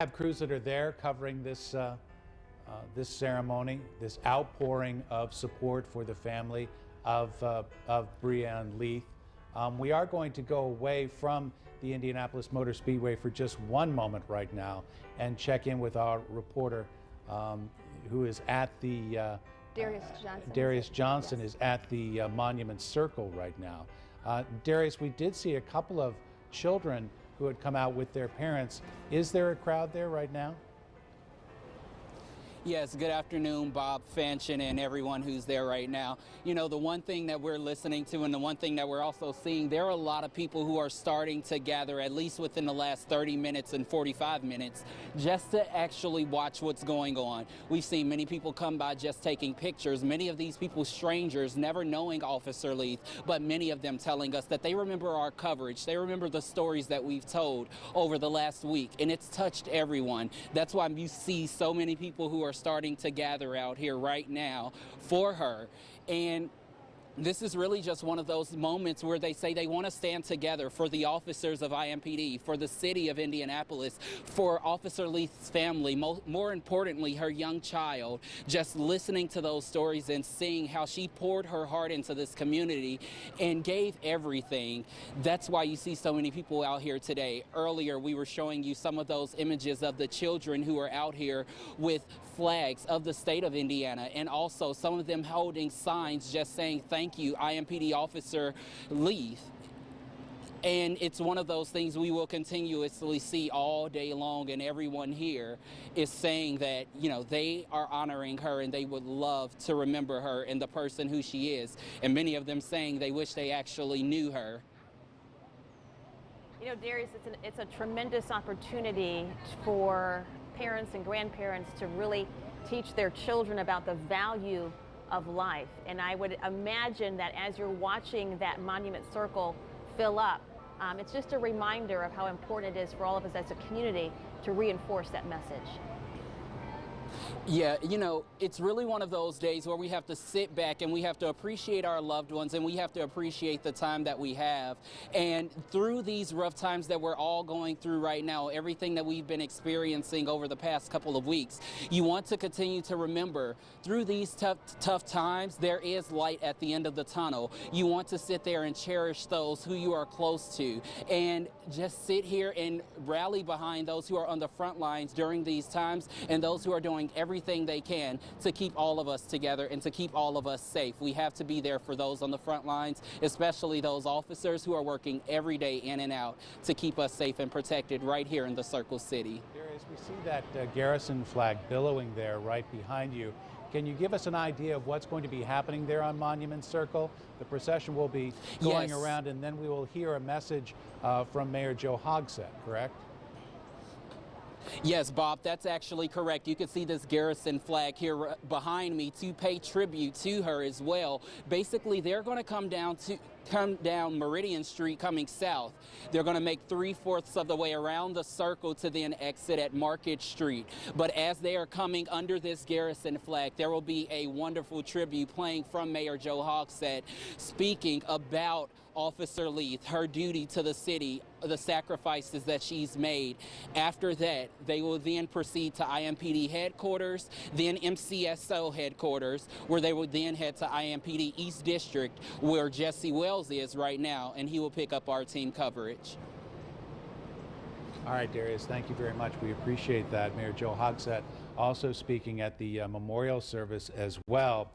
Have crews that are there covering this ceremony, this outpouring of support for the family of Breanne Leath. We are going to go away from the Indianapolis Motor Speedway for just one moment right now and check in with our reporter who is at the Darius Johnson. Darius Johnson is at the Monument Circle right now. Darius, we did see a couple of children who had come out with their parents. Is there a crowd there right now? Yes, good afternoon, Bob, Fanchon, and everyone who's there right now. You know, the one thing that we're listening to and the one thing that we're also seeing, there are a lot of people who are starting to gather, at least within the last 30 minutes and 45 minutes, just to actually watch what's going on. We've seen many people come by just taking pictures, many of these people strangers, never knowing Officer Leath, but many of them telling us that they remember our coverage, they remember the stories that we've told over the last week, and it's touched everyone. That's why you see so many people who are starting to gather out here right now for her. And this is really just one of those moments where they say they want to stand together for the officers of IMPD, for the city of Indianapolis, for Officer Leath's family, more importantly, her young child. Just listening to those stories and seeing how she poured her heart into this community and gave everything. That's why you see so many people out here today. Earlier, we were showing you some of those images of the children who are out here with flags of the state of Indiana, and also some of them holding signs just saying thank you, IMPD Officer Leath. And it's one of those things we will continuously see all day long, and everyone here is saying that, you know, they are honoring her and they would love to remember her and the person who she is. And many of them saying they wish they actually knew her. You know, Darius, it's a tremendous opportunity for parents and grandparents to really teach their children about the value of life. And I would imagine that as you're watching that Monument Circle fill up, it's just a reminder of how important it is for all of us as a community to reinforce that message. Yeah, you know, it's really one of those days where we have to sit back and we have to appreciate our loved ones, and we have to appreciate the time that we have. And through these rough times that we're all going through right now, everything that we've been experiencing over the past couple of weeks, you want to continue to remember through these tough times, there is light at the end of the tunnel. You want to sit there and cherish those who you are close to, and just sit here and rally behind those who are on the front lines during these times, and those who are doing everything they can to keep all of us together and to keep all of us safe. We have to be there for those on the front lines, especially those officers who are working every day in and out to keep us safe and protected right here in the Circle City. Darius, we see that Garrison flag billowing there right behind you. Can you give us an idea of what's going to be happening there on Monument Circle? The procession will be going around, and then we will hear a message from Mayor Joe Hogsett, correct? Yes, Bob, that's actually correct. You can see this Garrison flag here behind me to pay tribute to her as well. Basically, they're going to come down Meridian Street coming south. They're going to make 3/4 of the way around the circle to then exit at Market Street. But as they are coming under this Garrison flag, there will be a wonderful tribute playing from Mayor Joe Hogsett, speaking about Officer Leath, her duty to the city, the sacrifices that she's made. After that, they will then proceed to IMPD headquarters, then MCSO headquarters, where they will then head to IMPD East District, where Jesse Wells is right now, and he will pick up our team coverage. All right, Darius, thank you very much. We appreciate that. Mayor Joe Hogsett also speaking at the memorial service as well.